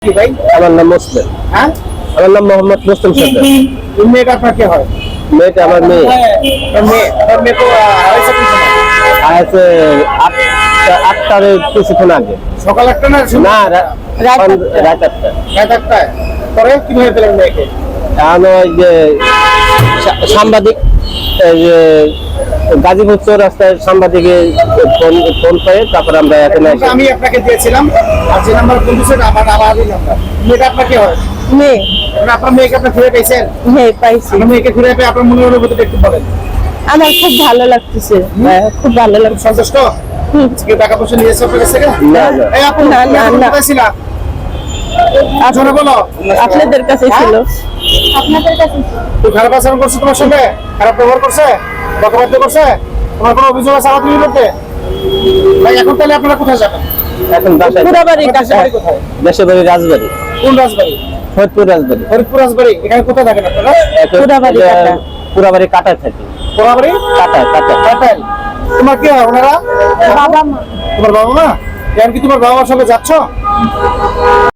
কি ভাই? আমার নাম মুসলিম। হ্যাঁ, আমার নাম মোহাম্মদ মুসলিম সরদার। এই মেয়েটা আপনার কে হয়? মেয়েটা আমার মেয়ে। আপনার মেয়ে তো আড়াইশো কিছু না। আছে আটটার কিছুক্ষণ আগে। সকাল 8টা না না রাত রাত 8টা। 8টায় পরে কিভাবে পেলেন মেয়েকে? আমি ওই যে সাংবাদিক, এই যে গাজীপুর চৌরাস্তায় সাংবাদিকে ফোন করে তারপর আমরা এখানে আমি আপনাকে দিয়েছিলাম, আর যে নাম্বার ফোন দিয়েছেন আমার আলাদা নাম্বার। মেয়েটা আপনার কে হয়? মেয়ে। আপনার মেয়েকে আপনি ফিরে পেয়েছেন? হ্যাঁ, পাইছি। আপনার মেয়েকে ফিরে পেয়ে আপনার মনের অনুভূতিটা একটু বলেন। আমার খুব ভালো লাগতেছে, খুব ভালো লাগছে। সন্তুষ্ট? কেউ টাকা পয়সা নিয়েছে আপনার কাছ থেকে? না, না। এই আপু, না, না, তুমি না। কোথায় ছিলা? জোরে বলো। আপনাদের কাছে ছিল। আপনাদের কাছে তুই খারাপ আচরণ করছে তোমার সঙ্গে? খারাপ ব্যবহার করছে? কথাবার্তা করছে? তোমার কোনো অভিযোগ আছে আমাদের বিরুদ্ধে? ভাই, এখন তাহলে আপনারা কোথায় যাবেন? এখন বাসায় পুরাবাড়ি আপনার দেশের কাকা। বাড়ি কোথায়? দেশের বাড়ি রাজবাড়ি, কোন রাজবাড়ি? ফরিদপুর রাজবাড়ি। ফরিদপুর রাজবাড়ি। এখানে কোথায় থাকেন আপনারা? পুরাবাড়ি কাটা। পুরাবাড়ি কাটায় থাকি। পোড়াবাড়ি? কাটায়। কাটাইল। তোমার কি হয় ওনারা? বাবা মা। তোমার বাবা মা? এখন কি তোমার বাবা মার সঙ্গে যাচ্ছ?